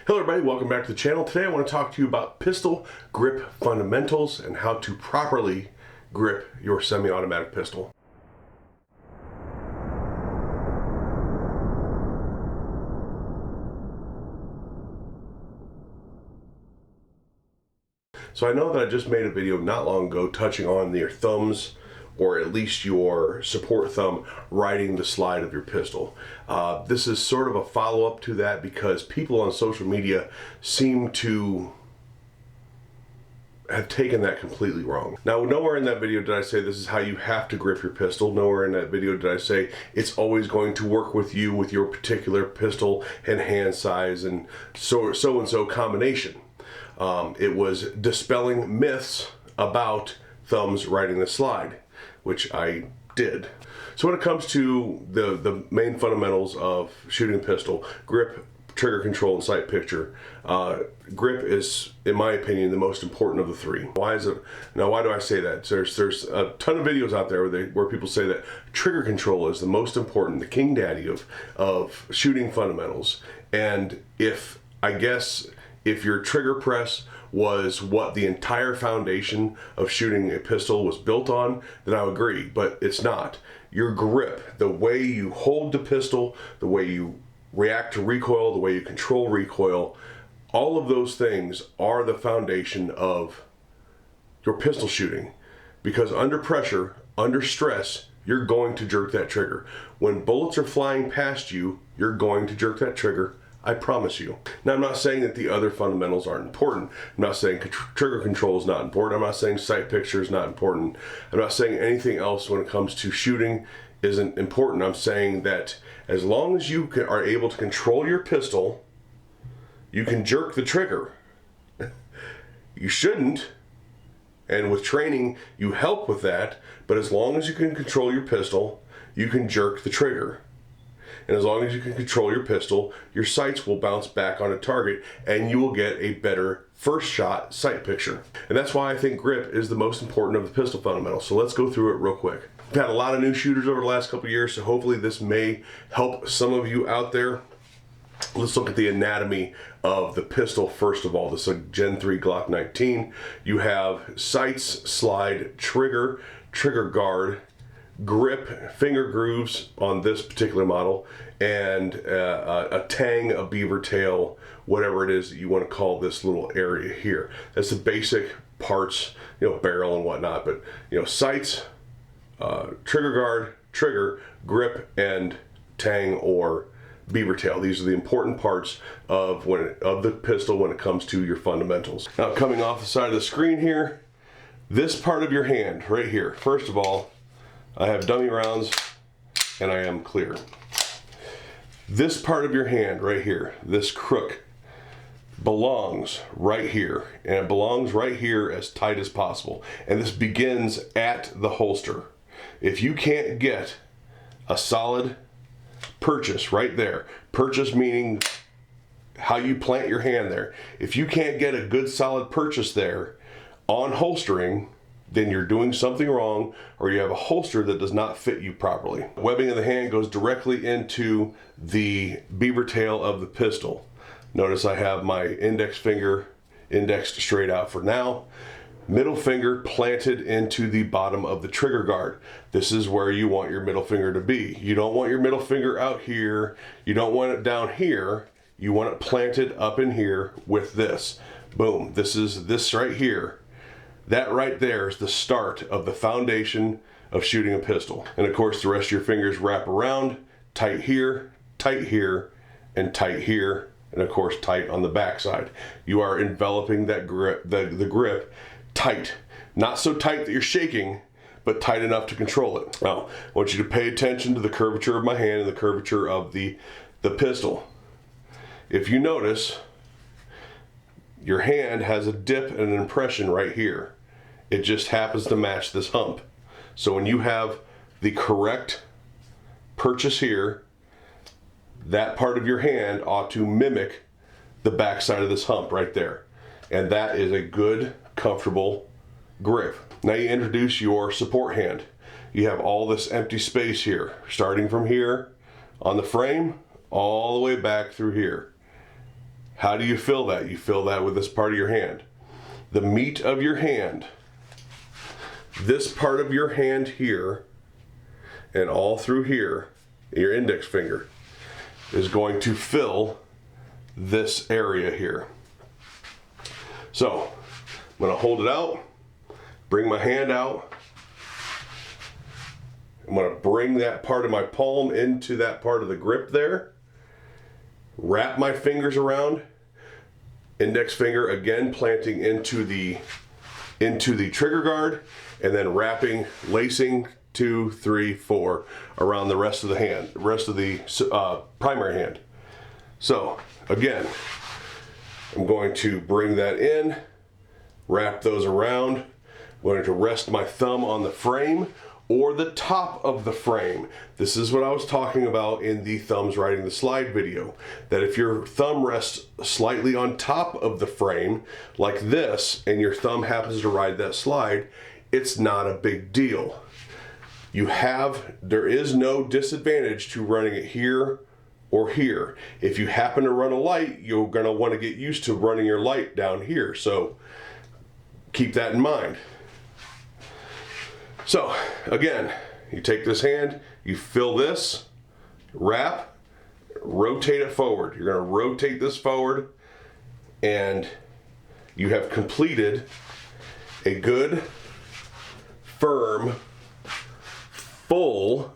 Hello everybody, welcome back to the channel. Today I want to talk to you about pistol grip fundamentals and how to properly grip your semi-automatic pistol. So I know that I just made a video not long ago touching on your thumbs, or at least your support thumb, riding the slide of your pistol. This is sort of a follow-up to that because people on social media seem to have taken that completely wrong. Now, nowhere in that video did I say this is how you have to grip your pistol. Nowhere in that video did I say it's always going to work with you with your particular pistol and hand size and so combination. It was dispelling myths about thumbs riding the slide, which I did. So when it comes to the main fundamentals of shooting a pistol, grip, trigger control, and sight picture, grip is, in my opinion, the most important of the three. Why is it? Now, why do I say that? There's a ton of videos out there where people say that trigger control is the most important, the king daddy of shooting fundamentals. And if your trigger press was what the entire foundation of shooting a pistol was built on, then I would agree, but it's not. Your grip, the way you hold the pistol, the way you react to recoil, the way you control recoil, all of those things are the foundation of your pistol shooting. Because under pressure, under stress, you're going to jerk that trigger. When bullets are flying past you, you're going to jerk that trigger. I promise you. Now, I'm not saying that the other fundamentals aren't important. I'm not saying trigger control is not important. I'm not saying sight picture is not important. I'm not saying anything else when it comes to shooting isn't important. I'm saying that as long as you are able to control your pistol, you can jerk the trigger. You shouldn't, and with training, you help with that, but as long as you can control your pistol, you can jerk the trigger. And as long as you can control your pistol, your sights will bounce back on a target and you will get a better first shot sight picture. And that's why I think grip is the most important of the pistol fundamentals. So let's go through it real quick. We've had a lot of new shooters over the last couple of years, so hopefully this may help some of you out there. Let's look at the anatomy of the pistol first of all. This is a Gen 3 Glock 19. You have sights, slide, trigger, trigger guard, grip, finger grooves on this particular model, and a tang, a beaver tail, whatever it is that you want to call this little area here. That's the basic parts, barrel and whatnot, but sights, trigger guard, trigger, grip, and tang or beaver tail. These are the important parts of the pistol when it comes to your fundamentals. Now, coming off the side of the screen here, this part of your hand right here, first of all, I have dummy rounds and I am clear. This part of your hand right here, this crook, belongs right here, and it belongs right here as tight as possible. And this begins at the holster. If you can't get a solid purchase right there, purchase meaning how you plant your hand there, if you can't get a good solid purchase there on holstering, then you're doing something wrong, or you have a holster that does not fit you properly. Webbing of the hand goes directly into the beaver tail of the pistol. Notice I have my index finger indexed straight out for now. Middle finger planted into the bottom of the trigger guard. This is where you want your middle finger to be. You don't want your middle finger out here. You don't want it down here. You want it planted up in here with this. Boom, this is this right here. That right there is the start of the foundation of shooting a pistol. And of course, the rest of your fingers wrap around, tight here, and tight here, and of course, tight on the backside. You are enveloping that grip, the grip tight. Not so tight that you're shaking, but tight enough to control it. Now, I want you to pay attention to the curvature of my hand and the curvature of the pistol. If you notice, your hand has a dip and an impression right here. It just happens to match this hump. So when you have the correct purchase here, that part of your hand ought to mimic the backside of this hump right there. And that is a good, comfortable grip. Now you introduce your support hand. You have all this empty space here, starting from here on the frame, all the way back through here. How do you fill that? You fill that with this part of your hand. The meat of your hand, this part of your hand here, and all through here, your index finger, is going to fill this area here. So, I'm going to hold it out, bring my hand out. I'm going to bring that part of my palm into that part of the grip there. Wrap my fingers around. Index finger again planting into the trigger guard, and then wrapping, lacing 2, 3, 4 around the rest of the hand, rest of the primary hand. So again, I'm going to bring that in, wrap those around. I'm going to rest my thumb on the frame or the top of the frame. This is what I was talking about in the thumbs riding the slide video, that if your thumb rests slightly on top of the frame like this and your thumb happens to ride that slide, it's not a big deal. There is no disadvantage to running it here or here. If you happen to run a light, you're going to want to get used to running your light down here, so keep that in mind. So again, you take this hand, you fill this, wrap, rotate it forward. You're going to rotate this forward, and you have completed a good, firm, full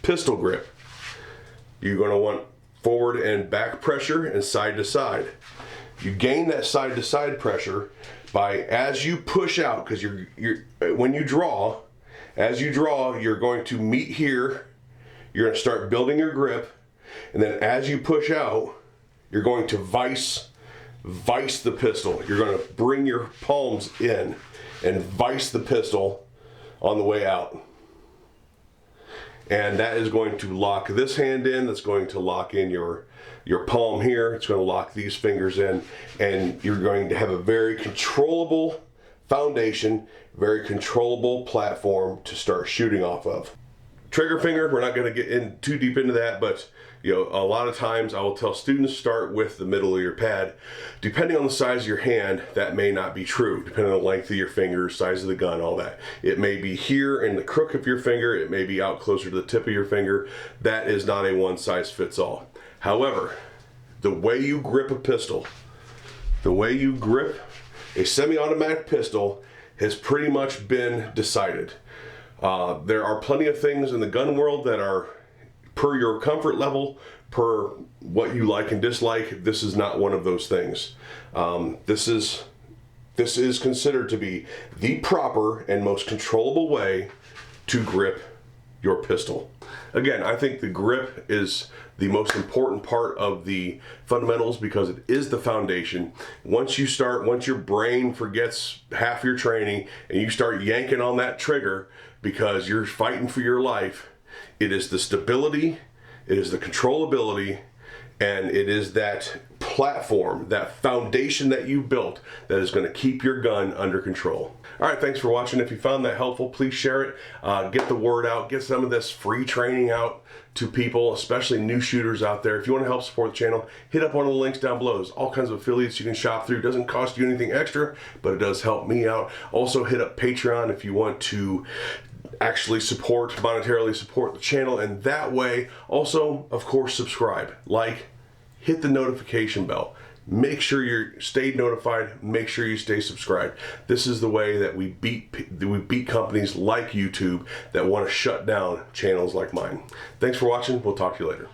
pistol grip. You're going to want forward and back pressure and side to side. You gain that side to side pressure by, as you push out, because when you draw, as you draw, you're going to meet here, you're going to start building your grip, and then as you push out, you're going to vice the pistol. You're going to bring your palms in and vice the pistol on the way out. And that is going to lock this hand in, that's going to lock in your palm here, it's going to lock these fingers in, and you're going to have a very controllable foundation, very controllable platform to start shooting off of. Trigger finger, we're not going to get in too deep into that, but a lot of times I will tell students start with the middle of your pad. Depending on the size of your hand, that may not be true, depending on the length of your finger, size of the gun, all that. It may be here in the crook of your finger, it may be out closer to the tip of your finger. That is not a one size fits all. However, the way you grip a pistol, the way you grip a semi-automatic pistol has pretty much been decided. There are plenty of things in the gun world that are per your comfort level, per what you like and dislike. This is not one of those things. This is considered to be the proper and most controllable way to grip your pistol. Again, I think the grip is the most important part of the fundamentals because it is the foundation. Once your brain forgets half your training and you start yanking on that trigger because you're fighting for your life, it is the stability, it is the controllability, and it is that platform, that foundation that you built that is going to keep your gun under control. All right, thanks for watching. If you found that helpful, please share it. Get the word out. Get some of this free training out to people, especially new shooters out there. If you want to help support the channel, hit up one of the links down below. There's all kinds of affiliates you can shop through. It doesn't cost you anything extra, but it does help me out. Also, hit up Patreon if you want to actually monetarily support the channel, and that way also, of course, subscribe, like, hit the notification bell. Make sure you stay notified, make sure you stay subscribed. This is the way that we beat companies like YouTube that want to shut down channels like mine. Thanks for watching. We'll talk to you later.